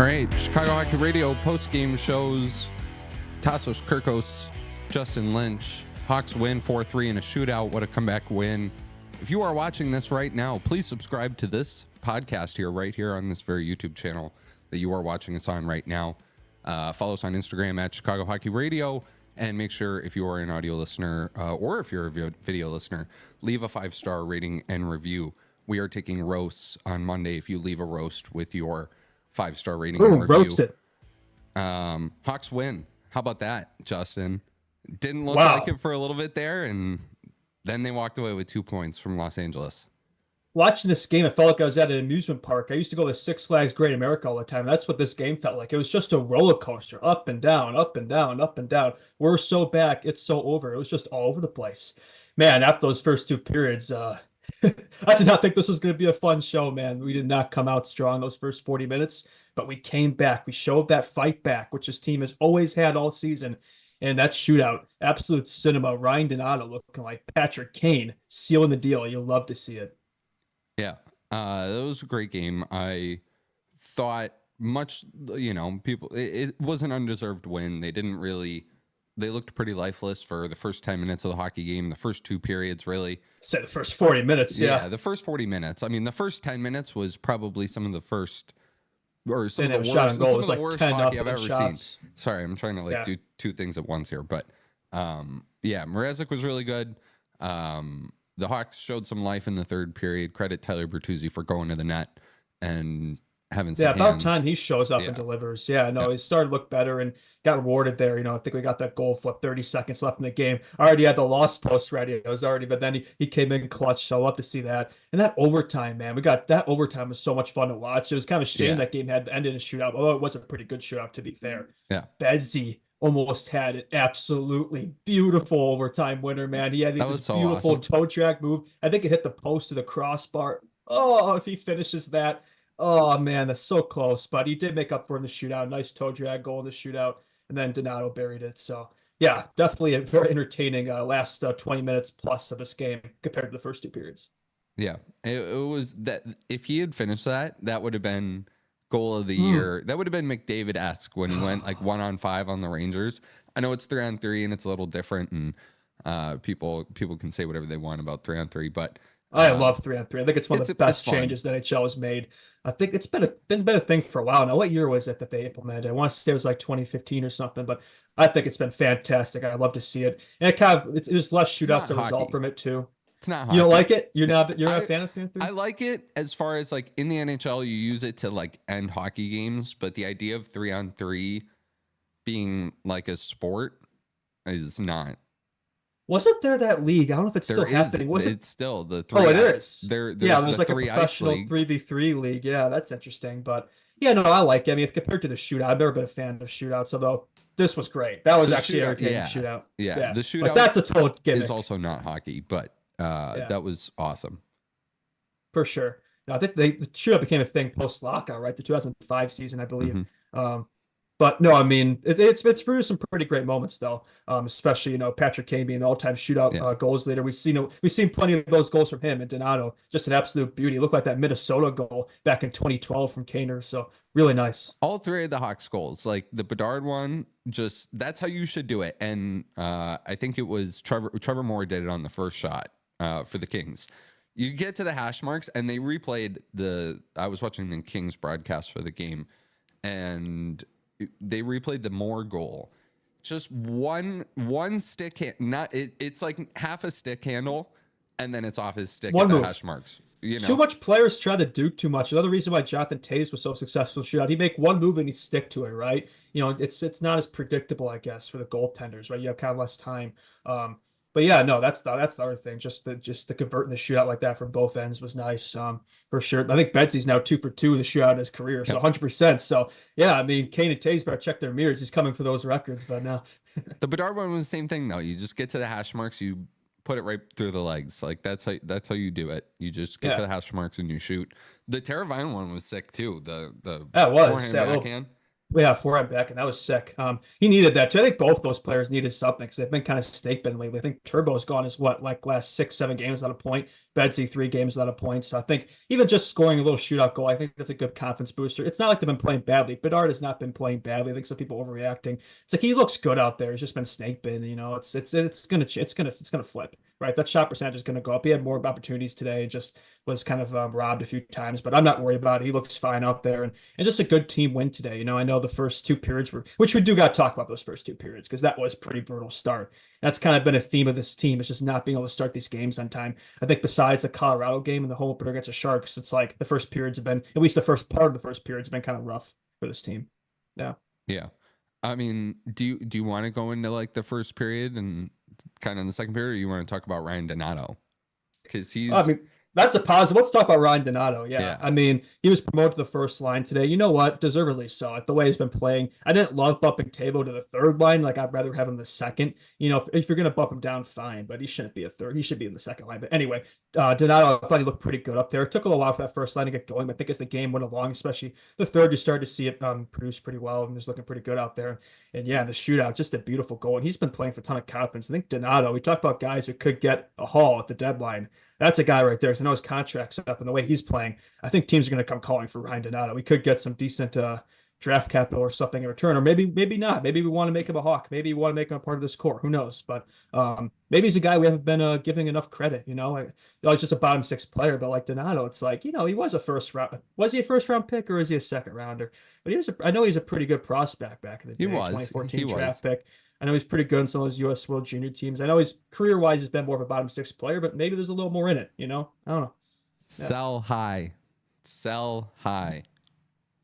All right, Chicago Hockey Radio post-game shows. Tassos, Kirkos, Justin Lynch. Hawks win 4-3 in a shootout. What a comeback win. If you are watching this right now, please subscribe to this podcast here, right here on this very YouTube channel that you are watching us on right now. Follow us on Instagram at Chicago Hockey Radio. And make sure if you are an audio listener or if you're a video listener, leave a 5-star rating and review. We are taking roasts on Monday if you leave a roast with your 5-star rating and review. Roast it. Hawks win. How about that, Justin? Didn't look Wow. like it for a little bit there, and then they walked away with 2 points from Los Angeles. Watching this game, it felt like I was at an amusement park. I used to go to Six Flags Great America all the time. That's what this game felt like. It was just a roller coaster, up and down, up and down, up and down. We're so back, it's so over. It was just all over the place. Man, after those first two periods, I did not think this was going to be a fun show, man. We did not come out strong those first 40 minutes, but we came back. We showed that fight back, which this team has always had all season. And that shootout, absolute cinema. Ryan Donato looking like Patrick Kane, sealing the deal. You'll love to see it. Yeah, that was a great game. I thought much, people, it was an undeserved win. They looked pretty lifeless for the first 10 minutes of the hockey game, the first two periods, really. Say the first 40 minutes, yeah. The first 40 minutes. I mean, the first 10 minutes was probably some of the first, or some of the shot worst, on goal. some It was of the like worst 10 hockey up I've ever shots. seen. Sorry, I'm trying to do two things at once here, but Mrazek was really good. The Hawks showed some life in the third period. Credit Tyler Bertuzzi for going to the net and having some about hands. time he shows up and delivers. He started to look better and got rewarded there. I think we got that goal for 30 seconds left in the game. I already had the lost post ready. But then he came in clutch. So I love to see that. And that overtime, man, that overtime was so much fun to watch. It was kind of a shame that game had ended in a shootout, although it was a pretty good shootout, to be fair. Yeah. Bedsy almost had an absolutely beautiful overtime winner, man. He had this beautiful toe drag move. I think it hit the post of the crossbar. Oh, if he finishes that. Oh, man, that's so close. But he did make up for it in the shootout. Nice toe drag goal in the shootout. And then Donato buried it. So, yeah, definitely a very entertaining last 20 minutes plus of this game compared to the first two periods. Yeah, it was that. If he had finished that would have been goal of the year. That would have been McDavid-esque when he went like 1-on-5 on the Rangers. I know it's 3-on-3 and it's a little different, and people can say whatever they want about 3-on-3, but I love 3-on-3. I think it's one of the best changes that NHL has made. I think it's been a thing for a while now. What year was it that they implemented? I want to say it was like 2015 or something, but I think it's been fantastic. I love to see it. And there's less shootouts that result from it too. It's not hockey. You don't like it? You're not a fan of 3-on-3? I like it as far as like in the NHL, you use it to like end hockey games, but the idea of 3-on-3 being like a sport is not. Wasn't there that league? I don't know if it's still happening. It's still the 3. Oh, it is. There's like a professional 3v3 league. Yeah, that's interesting. But yeah, no, I like it. I mean, compared to the shootout, I've never been a fan of shootouts, although this was great. That was actually an entertaining shootout. Yeah, the shootout. But that's a total gimmick. It's also not hockey, but that was awesome. For sure. No, I think the shootout became a thing post-lockout, right? The 2005 season, I believe. But no, I mean, it's produced some pretty great moments though. Especially Patrick Kane being the all-time shootout goals leader. We've seen plenty of those goals from him and Donato. Just an absolute beauty. It looked like that Minnesota goal back in 2012 from Kaner. So really nice. All three of the Hawks goals, like the Bedard one, that's how you should do it. And I think it was Trevor Moore did it on the first shot for the Kings. You get to the hash marks and they replayed I was watching the Kings broadcast for the game, and they replayed the Moore goal. Just one stick it's like half a stick handle, and then it's off his stick at the hash marks. Too much players try to duke too much. Another reason why Jonathan Toews was so successful in shootout, he'd make one move and he'd stick to it, right? It's not as predictable, I guess, for the goaltenders, right? You have kind of less time. But yeah, no, that's the other thing. Just to convert in the shootout like that from both ends was nice, for sure. I think Betsy's now 2 for 2 in the shootout in his career, so 100%. So yeah, I mean, Kane and Toews better check their mirrors. He's coming for those records, but now the Bedard one was the same thing though. You just get to the hash marks, you put it right through the legs. Like that's how you do it. You just get to the hash marks and you shoot. The Teravainen one was sick too. The forehand backhand. Yeah, forehand back, and that was sick. He needed that too. I think both those players needed something because they've been kind of snake bitten lately. I think Turbo's gone as what, like last 6, 7 games without a point. Bedsy 3 games without a point. So I think even just scoring a little shootout goal, I think that's a good confidence booster. It's not like they've been playing badly. Bedard has not been playing badly. I think some people overreacting. It's like he looks good out there. He's just been snake bitten. It's gonna flip. Right, that shot percentage is going to go up. He had more opportunities today, just was kind of robbed a few times, but I'm not worried about it. He looks fine out there, and just a good team win today. I know the first 2 periods were, which we do got to talk about those first 2 periods because that was pretty brutal start. That's kind of been a theme of this team. It's just not being able to start these games on time. I think besides the Colorado game and the home opener against the Sharks, it's like the first periods have been, at least the first part of the first periods have been kind of rough for this team. Yeah. Yeah. I mean, do you want to go into like the first period and kind of in the second period, or you want to talk about Ryan Donato? Because he's, I mean, that's a positive. Let's talk about Ryan Donato. Yeah. Yeah. I mean, he was promoted to the first line today. You know what? Deservedly so. The way he's been playing. I didn't love bumping Tabo to the third line. Like, I'd rather have him the second. If you're going to bump him down, fine, but he shouldn't be a third. He should be in the second line. But anyway, Donato, I thought he looked pretty good up there. It took a little while for that first line to get going, but I think as the game went along, especially the third, you started to see it produce pretty well and was looking pretty good out there. And yeah, the shootout, just a beautiful goal. And he's been playing for a ton of confidence. I think Donato, we talked about guys who could get a haul at the deadline. That's a guy right there. So I know his contract's up and the way he's playing, I think teams are going to come calling for Ryan Donato. We could get some decent draft capital or something in return, or maybe not. Maybe we want to make him a Hawk. Maybe we want to make him a part of this core. Who knows? But maybe he's a guy we haven't been giving enough credit. He's just a bottom 6 player. But like Donato, it's like he was a first round. Was he a first round pick or is he a second rounder? But I know he's a pretty good prospect back in the day. He was 2014 draft pick. I know he's pretty good in some of those U.S. World Junior teams. I know he's career-wise has been more of a bottom 6 player, but maybe there's a little more in it. I don't know. Sell high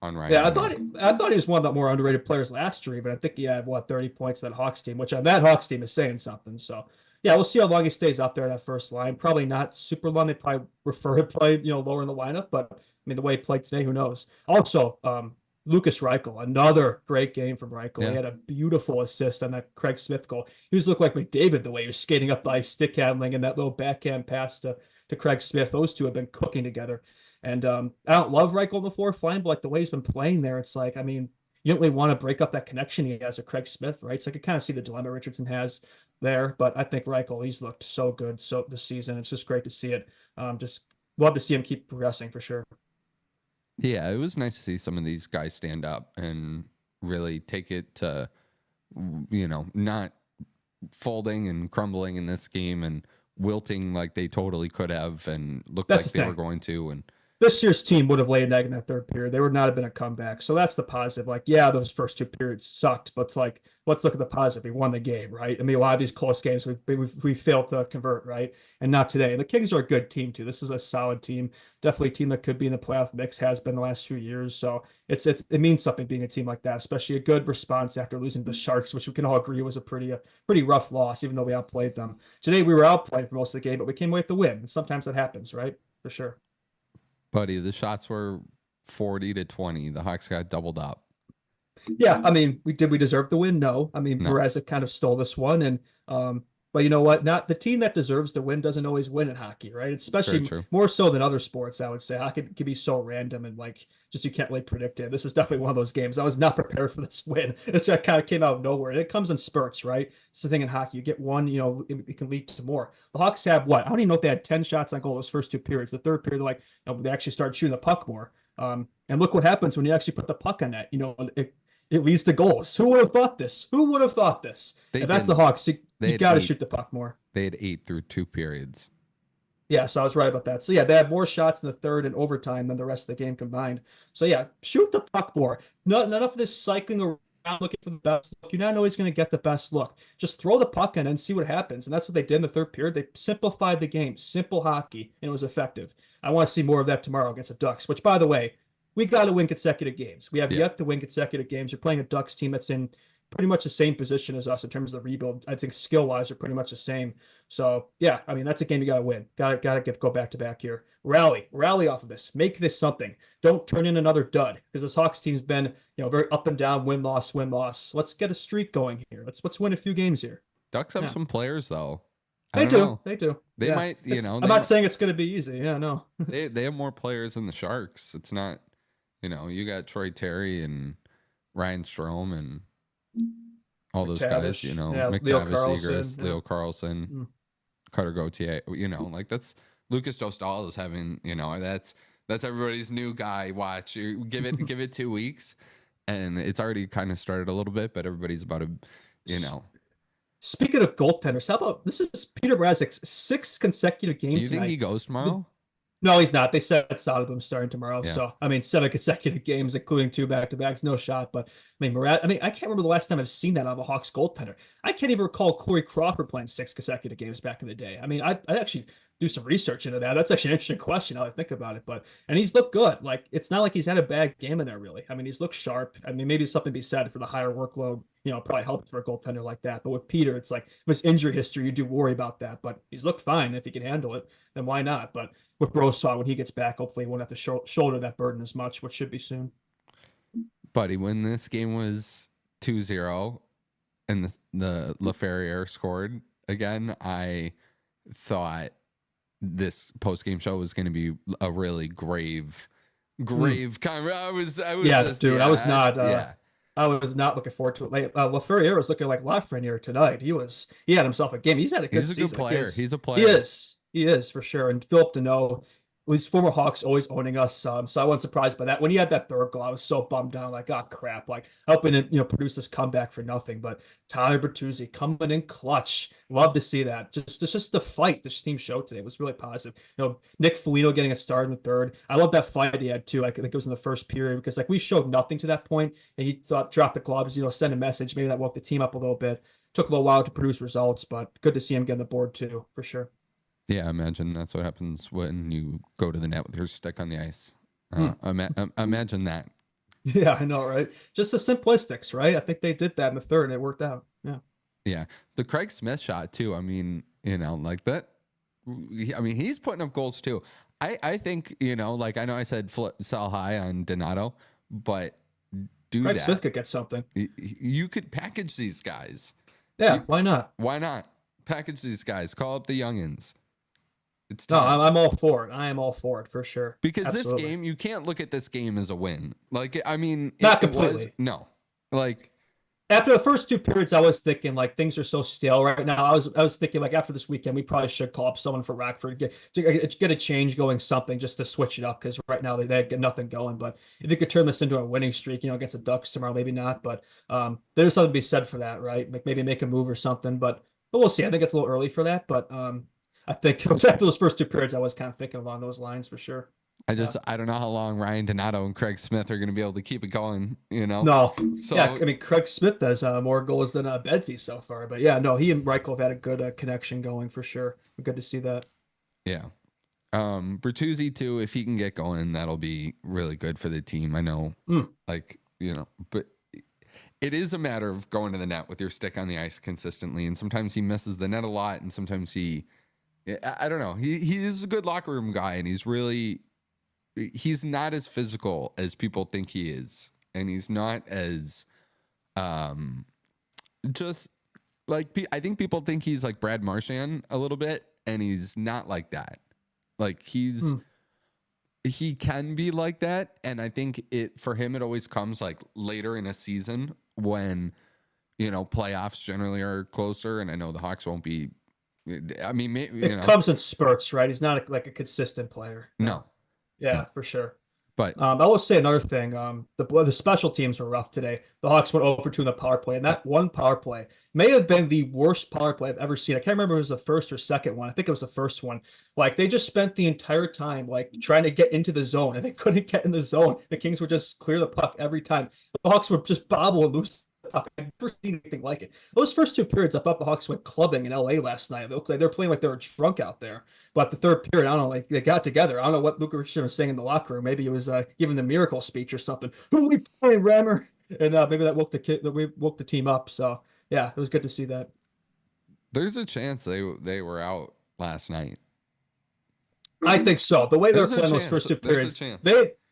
on Ryan. Yeah, I thought he was one of the more underrated players last year. Even I think he had 30 points in that Hawks team, which on that Hawks team is saying something. So yeah, we'll see how long he stays up there in that first line. Probably not super long. They probably prefer to play lower in the lineup, but I mean the way he played today, who knows? Also, Lucas Reichel, another great game from Reichel. Yeah. He had a beautiful assist on that Craig Smith goal. He was looking like McDavid the way he was skating up the ice, stick handling, and that little backhand pass to Craig Smith. Those two have been cooking together. And I don't love Reichel in the fourth line, but like the way he's been playing there, it's like, I mean, you don't really want to break up that connection he has with Craig Smith, right? So I could kind of see the dilemma Richardson has there. But I think Reichel, he's looked so good this season. It's just great to see it. Just love to see him keep progressing for sure. Yeah, it was nice to see some of these guys stand up and really take it to, not folding and crumbling in this game and wilting like they totally could have and looked like they were going to. And this year's team would have laid an egg in that third period. They would not have been a comeback. So that's the positive. Like, yeah, those first 2 periods sucked, but it's like, let's look at the positive. We won the game, right? I mean, a lot of these close games we failed to convert, right? And not today. And the Kings are a good team too. This is a solid team, definitely a team that could be in the playoff mix, has been the last few years. So it means something being a team like that, especially a good response after losing to the Sharks, which we can all agree was a pretty rough loss, even though we outplayed them. Today we were outplayed for most of the game, but we came away with the win. Sometimes that happens, right? For sure. Buddy, the shots were 40-20. The Hawks got doubled up. Yeah, I mean, we deserve the win? No. I mean, No. Perez kind of stole this one, and but you know what? Not the team that deserves to win doesn't always win in hockey, right? Especially more so than other sports, I would say. Hockey can be so random and like just you can't really predict it. This is definitely one of those games. I was not prepared for this win. It just kind of came out of nowhere. And it comes in spurts, right? It's the thing in hockey. You get one, it can lead to more. The Hawks have what? I don't even know if they had 10 shots on goal those first 2 periods. The third period, they actually started shooting the puck more. And look what happens when you actually put the puck on net. It leads to goals. Who would have thought this? Who would have thought this? And that's the Hawks. You got to shoot the puck more. They had 8 through 2 periods. Yeah, so I was right about that. So yeah, they had more shots in the third and overtime than the rest of the game combined. So yeah, shoot the puck more. Not enough of this cycling around looking for the best look. You're not always going to get the best look. Just throw the puck in and see what happens. And that's what they did in the third period. They simplified the game. Simple hockey, and it was effective. I want to see more of that tomorrow against the Ducks, which, by the way, we got to win consecutive games. We have yet to win consecutive games. You're playing a Ducks team that's in pretty much the same position as us in terms of the rebuild. I think skill-wise are pretty much the same. So, yeah, I mean, that's a game you got to win. Got to go back-to-back here. Rally off of this. Make this something. Don't turn in another dud because this Hawks team's been, very up and down, win-loss. Let's get a streak going here. Let's win a few games here. Ducks have some players, though. They do. They might, I'm not saying it's going to be easy. Yeah, no. they have more players than the Sharks. It's not, you got Troy Terry and Ryan Strome and all those guys, McTavish, Leo McTavish, Egris, Carlson, Leo Carlson, Mm. Cutter Gauthier, like that's Lucas Dostal is having, that's everybody's new guy. Watch, give it 2 weeks, and it's already kind of started a little bit, but everybody's about to, Speaking of goaltenders, how about this is Peter Mrazek's 6th consecutive game You think tonight. he goes tomorrow? No, he's not. They said Soderblom starting tomorrow. Yeah. So, I mean, 7 consecutive games, including 2 back-to-backs, no shot. But, I mean, I can't remember the last time I've seen that out of a Hawks goaltender. I can't even recall Corey Crawford playing 6 consecutive games back in the day. I mean, I actually do some research into that. That's actually an interesting question how I think about it. And he's looked good. Like, it's not like he's had a bad game in there, really. I mean, he's looked sharp. I mean, maybe something to be said for the higher workload, probably helps for a goaltender like that. But with Peter, it's like with his injury history, you do worry about that. But he's looked fine. If he can handle it, then why not? But with Brossaw, when he gets back, hopefully he won't have to shoulder that burden as much, which should be soon. Buddy, when this game was 2-0 and the LaFerriere scored again, I thought this post-game show was going to be a really grave kind of, I was not looking forward to it. Like, LaFerriere was looking like Lafreniere tonight. He had himself a game. He's had a good season. He's a good player. He's a player. He is for sure. And Philip Deneau, these former Hawks always owning us. So I wasn't surprised by that. When he had that third goal, I was so bummed down. Like, oh crap! Like helping to produce this comeback for nothing. But Tyler Bertuzzi coming in clutch. Love to see that. Just the fight this team showed today was really positive. Nick Foligno getting a start in the third. I love that fight he had too. I think it was in the first period because like we showed nothing to that point, and he thought drop the gloves. Send a message. Maybe that woke the team up a little bit. Took a little while to produce results, but good to see him get on the board too, for sure. Yeah, I imagine that's what happens when you go to the net with your stick on the ice. Imagine that. Yeah, I know, right? Just the simplistics, right? I think they did that in the third, and it worked out. Yeah. Yeah. The Craig Smith shot, too. I mean, like that. I mean, he's putting up goals, too. I think, like I know I said sell high on Donato, but Craig Smith could get something. You could package these guys. Yeah, why not? Why not? Package these guys. Call up the youngins. It's time. No, I'm all for it. I am all for it for sure. Because Absolutely. This game, you can't look at this game as a win. Like, I mean, not completely. No, like after the first 2 periods, I was thinking like things are so stale right now. I was thinking like after this weekend, we probably should call up someone for Rockford, get a change going, something just to switch it up because right now they get nothing going. But if you could turn this into a winning streak, against the Ducks tomorrow, maybe not. But there's something to be said for that, right? Maybe make a move or something. But we'll see. I think it's a little early for that, but. I think after those first 2 periods, I was kind of thinking along those lines for sure. I don't know how long Ryan Donato and Craig Smith are going to be able to keep it going, No. So, yeah, I mean, Craig Smith has more goals than Bedsy so far. But yeah, no, he and Reichel have had a good connection going for sure. Good to see that. Yeah. Bertuzzi, too, if he can get going, that'll be really good for the team. I know, but it is a matter of going to the net with your stick on the ice consistently. And sometimes he misses the net a lot, and sometimes I don't know. He's a good locker room guy, and he's not as physical as people think he is, and he's not as just like I think people think he's like Brad Marchand a little bit, and he's not like that. Like he can be like that, and I think for him it always comes like later in a season when playoffs generally are closer, and I know the Hawks won't be. I mean, it comes in spurts, right? He's not like a consistent player. No. Yeah, no. For sure. But I will say another thing. The special teams were rough today. The Hawks went 0 for 2 in the power play, and that one power play may have been the worst power play I've ever seen. I can't remember if it was the first or second one. I think it was the first one. Like they just spent the entire time like trying to get into the zone, and they couldn't get in the zone. The Kings would just clear the puck every time. The Hawks would just bobble and lose. I've never seen anything like it. Those first 2 periods, I thought the Hawks went clubbing in LA last night. They looked like they're playing like they were drunk out there. But the third period, I don't know, like they got together. I don't know what Luka Richardson was saying in the locker room. Maybe he was giving the miracle speech or something. Who are we playing, Rammer? And maybe that woke the team up. So yeah, it was good to see that. There's a chance they were out last night. I think so. The way they were playing those first 2 periods,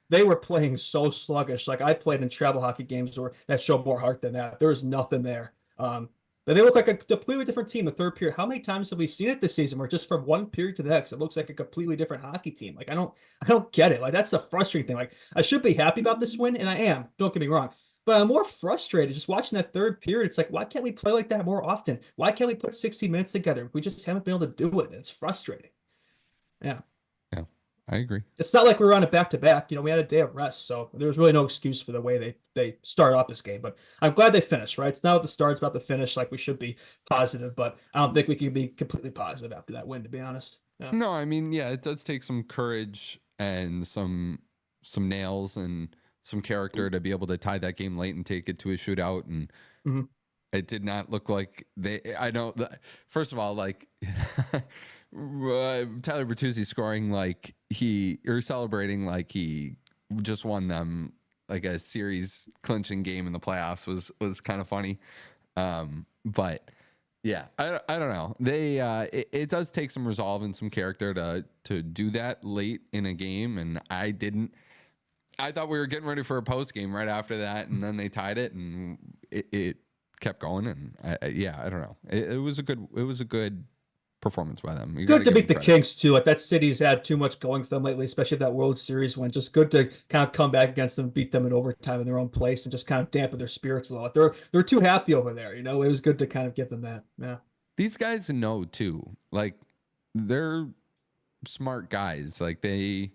they were playing so sluggish. Like I played in travel hockey games that showed more heart than that. There was nothing there. But they look like a completely different team the third period. How many times have we seen it this season where just from one period to the next, it looks like a completely different hockey team? Like I don't get it. Like that's the frustrating thing. Like I should be happy about this win, and I am. Don't get me wrong. But I'm more frustrated just watching that third period. It's like, why can't we play like that more often? Why can't we put 60 minutes together? We just haven't been able to do it. It's frustrating. Yeah. Yeah, I agree. It's not like we were on it back to back. We had a day of rest, so there was really no excuse for the way they started off this game. But I'm glad they finished, right? It's not about the start, it's about the finish. Like we should be positive, but I don't think we can be completely positive after that win, to be honest. Yeah. No, I mean, yeah, it does take some courage and some nails and some character to be able to tie that game late and take it to a shootout. And Mhm. it did not look like they. I know. First of all, like Tyler Bertuzzi scoring like or celebrating like he just won them like a series clinching game in the playoffs was kind of funny. But yeah, I don't know. They it does take some resolve and some character to do that late in a game, and I didn't. I thought we were getting ready for a post game right after that, and then they tied it, and it kept going. And I don't know. It was a good performance by them. You got Good to to give beat them the credit. Kings too. Like that city's had too much going for them lately, especially that World Series win. Just good to kind of come back against them, beat them in overtime in their own place, and just kind of dampen their spirits a little. They're too happy over there. It was good to kind of give them that. Yeah. These guys know too. Like they're smart guys. Like they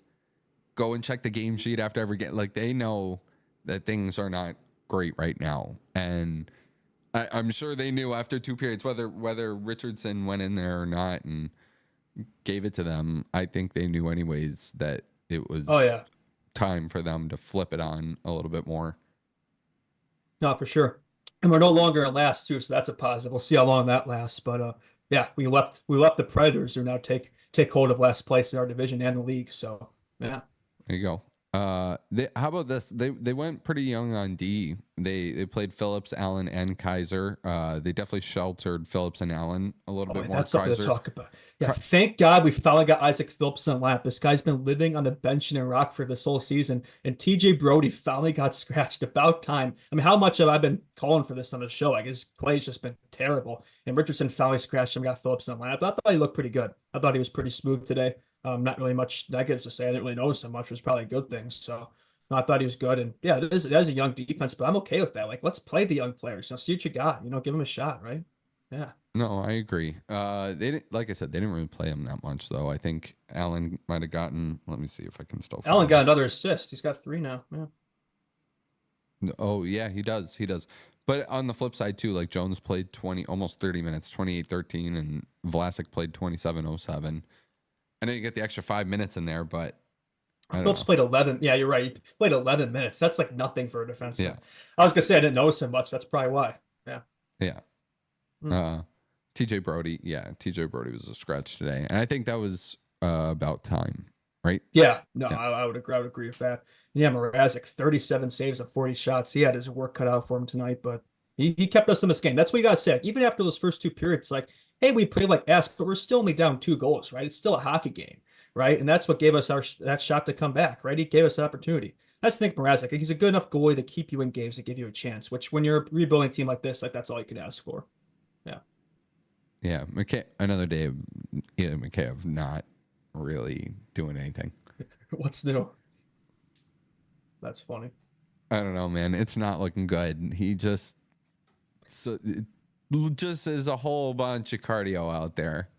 go and check the game sheet after every game. Like they know that things are not great right now, and I'm sure they knew after two periods whether Richardson went in there or not and gave it to them. I think they knew anyways that it Oh was yeah. time for them to flip it on a little bit more. No, for sure. And we're no longer in last too, so that's a positive. We'll see how long that lasts. But yeah, we left the Predators who now take hold of last place in our division and the league. So yeah. There you go. How about this? They went pretty young on D. They played Phillips, Allen, and Kaiser. They definitely sheltered Phillips and Allen a little Oh, bit more. that's something to Kaiser, talk about. Yeah, thank God we finally got Isaac Phillips in the lineup. This guy's been living on the bench in Rockford this whole season, and TJ Brody finally got scratched. About time. I mean, how much have I been calling for this on the show? Like his play's just been terrible. And Richardson finally scratched him, got Phillips in the lineup. I thought he looked pretty good. I thought he was pretty smooth today. Not really much negatives to say. I didn't really notice him much, which was probably a good thing. So no, I thought he was good. And yeah, that is a young defense, but I'm okay with that. Like, let's play the young players. See what you got. Give them a shot, right? Yeah. no, I agree. They didn't, like I said, they didn't really play him that much though. I think Allen might have gotten. Let me see if I can still Allen find got this. another assist. He's got 3 now. Yeah. Oh yeah, he does. He does. But on the flip side too, like Jones played 20, almost 30 minutes, 28-13, and Vlasic played 27-07. I know you get the extra 5 minutes in there, but I don't Phillips know. played 11. Yeah, you're right. He played 11 minutes. That's like nothing for a Yeah, defenseman. I was gonna say I didn't notice him much. That's probably why. Yeah. yeah. Hmm. TJ Brody, yeah, TJ Brody was a scratch today, and I think that was about time, right? Yeah. No, Yeah, I would agree. I would agree with that. Yeah, Mrazek, 37 saves and 40 shots. He had his work cut out for him tonight, but he kept us in this game. That's what you gotta say. Even after those first 2 periods, like, hey, we played like ass, but we're still only down 2 goals, right? It's still a hockey game, right? And that's what gave us that shot to come back, right? He gave us an opportunity. That's the thing, Mrazek. He's a good enough goalie to keep you in games to give you a chance. Which, when you're a rebuilding team like this, like that's all you can ask for. Yeah. yeah. Another day of Mikheyev not really doing anything. What's new? That's funny. I don't know, man. It's not looking good. He just is a whole bunch of cardio out there.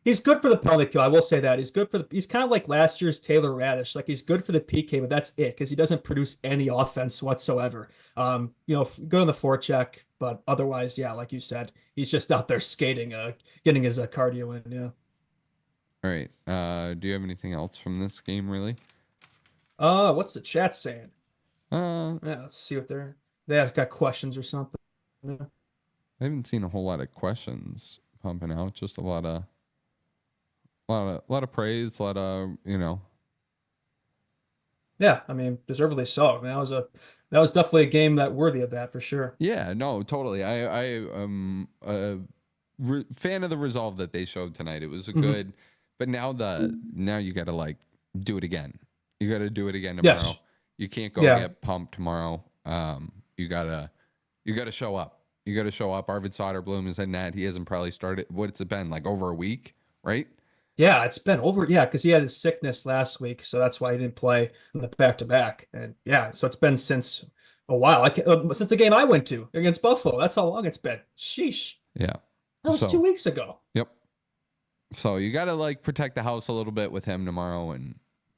He's good for the penalty kill. I will say that he's good for he's kind of like last year's Taylor Radish. Like he's good for the PK, but that's it because he doesn't produce any offense whatsoever. Good on the forecheck, but otherwise, yeah, like you said, he's just out there skating, getting his cardio in. Yeah. All right. Do you have anything else from this game, really? What's the chat saying? I Yeah, let's see what they have got questions or something. Yeah. haven't seen a whole lot of questions pumping out. Just a lot of praise, a lot of Yeah, I mean, deservedly so. I mean, that was definitely a game that worthy of that for sure. Yeah, no, totally. I am a fan of the resolve that they showed tonight. It was a Mhm. good, but now you got to like do it again. You got to do it again Yes. tomorrow. You can't go Yeah. get pumped tomorrow. You gotta show up. You gotta show up. Arvid Soderblom is in that. He hasn't probably started. What's it been like over a week, right? Yeah, it's been over. Yeah, because he had his sickness last week, so that's why he didn't play in the back to back. And yeah, so it's been since a while. I can't, since the game I went to against Buffalo. That's how long it's been. Sheesh. Yeah. That was So, 2 weeks ago. yep. So you got to like protect the house a little bit with him tomorrow, and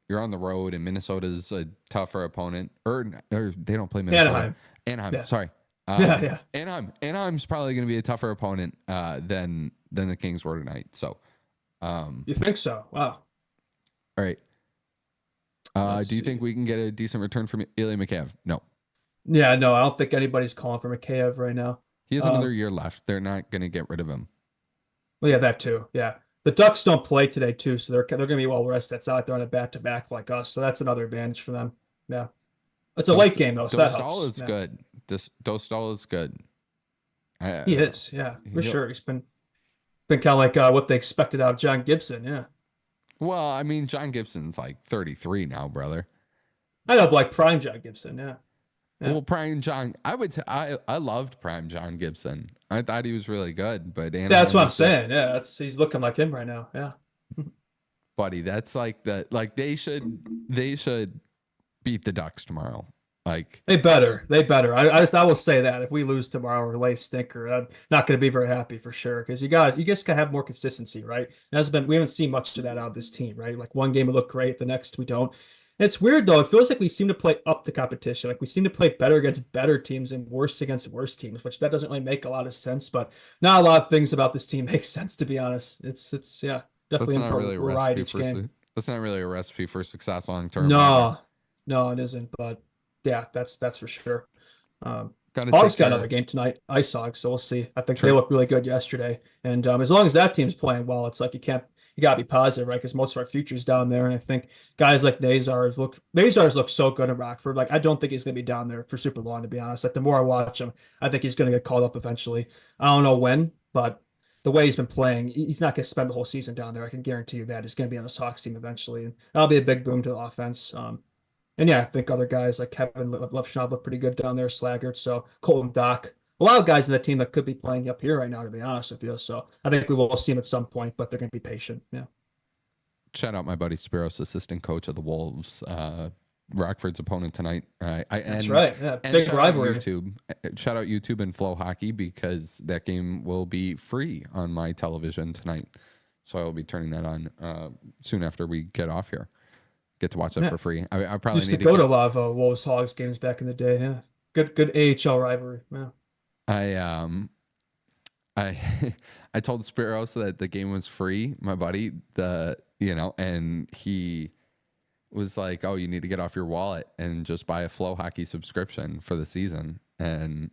you're on the road, and Minnesota's a tougher opponent, or they don't play Minnesota. Anaheim. Yeah. Sorry. Yeah. Anaheim's probably going to be a tougher opponent than the Kings were tonight. So, You think so? Wow. all right. Do you think we can get a decent return from Ilya Mikheyev? No. Yeah, no, I don't think anybody's calling for Mikheyev right now. He has another year left. They're not going to get rid of him. Well, yeah, that too. Yeah. The Ducks don't play today too, so they're going to be well rested. That's not like they're on a back-to-back like us, so that's another advantage for them. Yeah. It's a late game though, so that helps. Dostal is good. Dostal is good. He is, yeah, for sure. He's been kind of like what they expected out of John Gibson, yeah. Well, I mean, John Gibson's like 33 now, brother. I know, like prime John Gibson, yeah. Well, prime John, I loved prime John Gibson. I thought he was really good, but that's what I'm saying. Yeah, he's looking like him right now. Yeah, buddy, that's like they should beat the Ducks tomorrow. Like they better. I will say that if we lose tomorrow or lay stinker, I'm not going to be very happy for sure because you just got to have more consistency, right? We haven't seen much of that out of this team, right? Like one game we look great, the next we don't. It's weird though. It feels like we seem to play up the competition. Like we seem to play better against better teams and worse against worse teams, which that doesn't really make a lot of sense. But not a lot of things about this team make sense, to be honest. It's yeah, definitely that's not really a recipe for that's not really a recipe for success long term. No, it isn't. But yeah, that's for sure. Hogs got another game tonight, Ice Hogs, so we'll see. I think they looked really good yesterday, and as long as that team's playing well, it's like you gotta be positive, right? Because most of our future's down there, and I think guys like Nazars look so good in Rockford. Like I don't think he's gonna be down there for super long, to be honest. Like the more I watch him, I think he's gonna get called up eventually. I don't know when, but the way he's been playing, he's not gonna spend the whole season down there. I can guarantee you that he's gonna be on the Sox team eventually, and that'll be a big boom to the offense. And yeah, I think other guys like Kevin Levshov look pretty good down there, Slaggert. So Colton Dock, a lot of guys in the team that could be playing up here right now, to be honest with you. So I think we will see him at some point, but they're going to be patient. Yeah. Shout out my buddy Spiros, assistant coach of the Wolves, Rockford's opponent tonight. That's right. Yeah, big rivalry. Shout out YouTube and Flow Hockey because that game will be free on my television tonight. So I will be turning that on soon after we get off here. Get to watch that for free. I probably used to go to a lot of Wolves Hogs games back in the day. Yeah, good AHL rivalry. Yeah. I told Spiros that the game was free. My buddy, and he was like, "Oh, you need to get off your wallet and just buy a Flow Hockey subscription for the season." And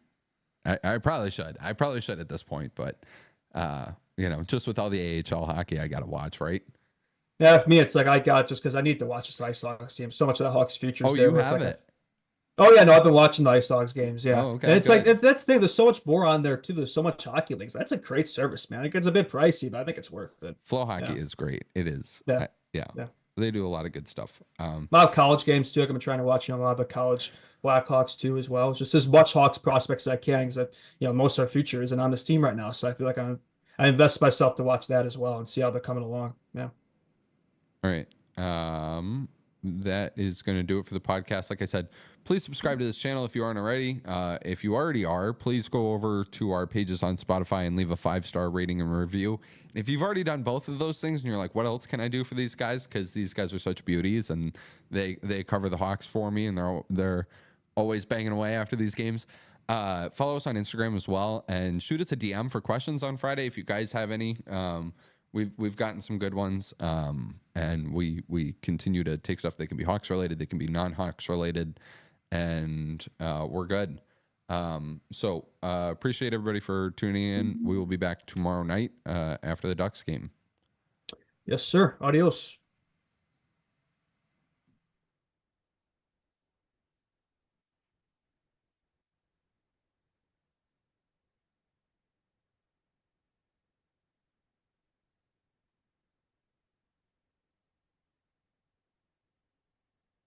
I probably should. I probably should at this point, but just with all the AHL hockey I got to watch, right? Yeah, for me, it's like I got just because I need to watch this Ice Hogs team. So much of the Hawks' future. Oh, you have it. Oh yeah, no, I've been watching the Ice Hogs games. Yeah, okay, and it's like that's the thing. There's so much more on there too. There's so much hockey leagues. That's a great service, man. It's a bit pricey, but I think it's worth it. Flow Hockey is great. It is. Yeah. They do a lot of good stuff. A lot of college games too. I've been trying to watch a lot of the college Blackhawks too as well. It's just as much Hawks prospects as I can because most of our future isn't on this team right now. So I feel like I invest myself to watch that as well and see how they're coming along. Yeah. All right. That is going to do it for the podcast. Like I said, please subscribe to this channel if you aren't already. If you already are, please go over to our pages on Spotify and leave a 5-star rating and review. And if you've already done both of those things and you're like, what else can I do for these guys? Because these guys are such beauties and they cover the Hawks for me and they're always banging away after these games. Follow us on Instagram as well and shoot us a DM for questions on Friday if you guys have any. We've gotten some good ones, and we continue to take stuff that can be Hawks related, that can be non-Hawks related, and we're good. So appreciate everybody for tuning in. We will be back tomorrow night after the Ducks game. Yes, sir. Adios.